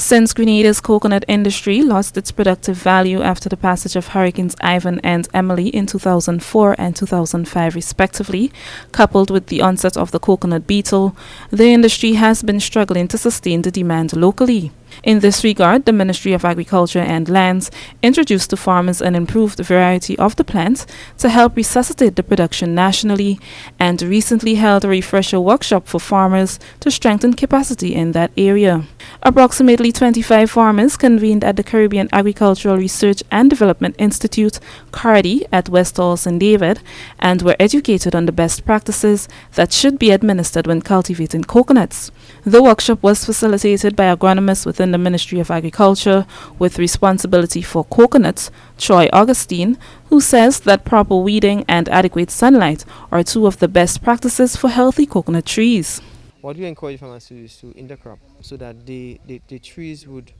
Since Grenada's coconut industry lost its productive value after the passage of Hurricanes Ivan and Emily in 2004 and 2005 respectively, coupled with the onset of the coconut beetle, the industry has been struggling to sustain the demand locally. In this regard, the Ministry of Agriculture and Lands introduced to farmers an improved variety of the plant to help resuscitate the production nationally, and recently held a refresher workshop for farmers to strengthen capacity in that area. Approximately 25 farmers convened at the Caribbean Agricultural Research and Development Institute, CARDI, at West Hall St. David, and were educated on the best practices that should be administered when cultivating coconuts. The workshop was facilitated by agronomists within the Ministry of Agriculture with responsibility for coconuts, Troy Augustine, who says that proper weeding and adequate sunlight are two of the best practices for healthy coconut trees. What we encourage farmers to do is to intercrop so that the trees would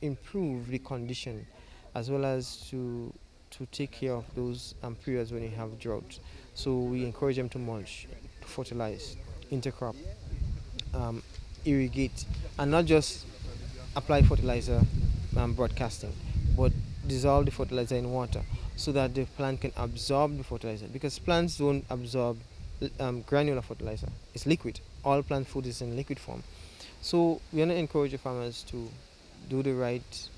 improve the condition, as well as to take care of those periods when you have drought. So we encourage them to mulch, to fertilize, intercrop, irrigate, and not just apply fertilizer broadcasting, but dissolve the fertilizer in water so that the plant can absorb the fertilizer, because plants don't absorb granular fertilizer. It's liquid. All plant food is in liquid form. So we want to encourage the farmers to do the right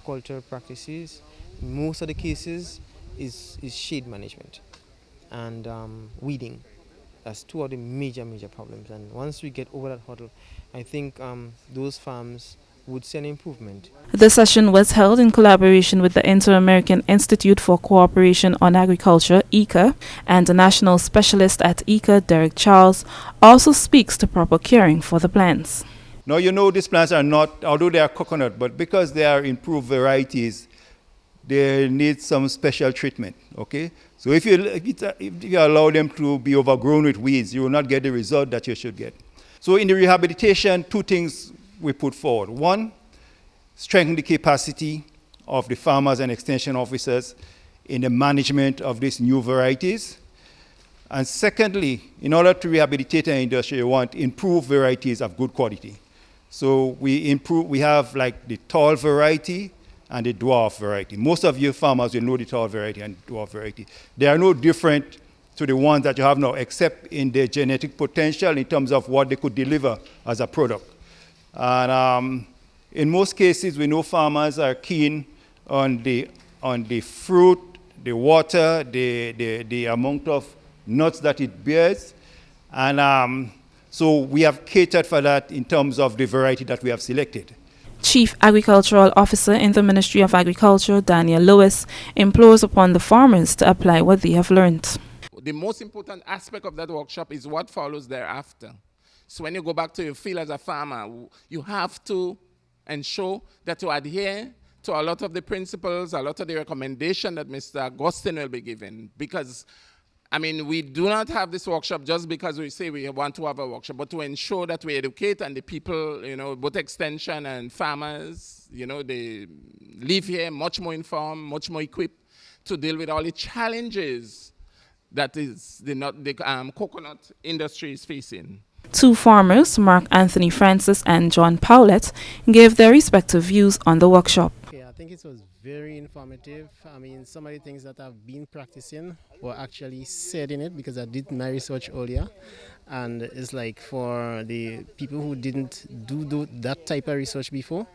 cultural practices. In most of the cases is shade management and weeding. That's two of the major problems. And once we get over that hurdle, I think those farms would see an improvement. The session was held in collaboration with the Inter-American Institute for Cooperation on Agriculture, ICA, and the national specialist at ICA, Derek Charles, also speaks to proper caring for the plants. Now these plants are not, although they are coconut, but because they are improved varieties, they need some special treatment, okay? So if you allow them to be overgrown with weeds, you will not get the result that you should get. So in the rehabilitation, two things we put forward. One, strengthen the capacity of the farmers and extension officers in the management of these new varieties. And secondly, in order to rehabilitate an industry, you want improved varieties of good quality. So we have like the tall variety and the dwarf variety. Most of you farmers will know the tall variety and dwarf variety. They are no different to the ones that you have now, except in their genetic potential in terms of what they could deliver as a product. And in most cases, we know farmers are keen on the fruit, the water, the amount of nuts that it bears. And so we have catered for that in terms of the variety that we have selected. Chief Agricultural Officer in the Ministry of Agriculture, Daniel Lewis, implores upon the farmers to apply what they have learned. The most important aspect of that workshop is what follows thereafter. So when you go back to your field as a farmer, you have to ensure that you adhere to a lot of the principles, a lot of the recommendations that Mr. Augustine will be giving. Because, I mean, we do not have this workshop just because we say we want to have a workshop, but to ensure that we educate and the people, both extension and farmers, they leave here much more informed, much more equipped to deal with all the challenges that is the coconut industry is facing. Two farmers, Mark Anthony Francis and John Powlett, gave their respective views on the workshop. Okay, I think it was very informative. I mean, some of the things that I've been practicing were actually said in it, because I did my research earlier. And it's like for the people who didn't do that type of research before,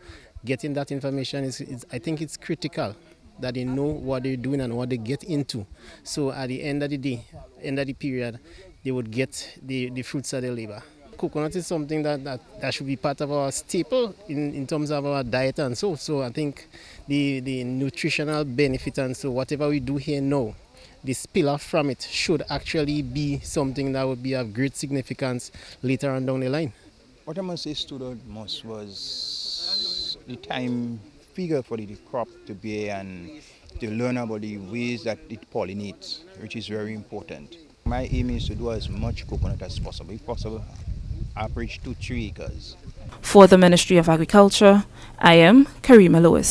getting that information I think it's critical that they know what they're doing and what they get into. So at the end of the day, end of the period, they would get the fruits of their labor. Coconut is something that should be part of our staple in terms of our diet, and so I think the nutritional benefit, and so whatever we do here now, the spill-off from it should actually be something that would be of great significance later on down the line. What I must say stood out most was the time figure for the crop to bear and to learn about the ways that it pollinates, which is very important. My aim is to do as much coconut as possible. If possible, average 2-3 acres. For the Ministry of Agriculture, I am Karima Lewis.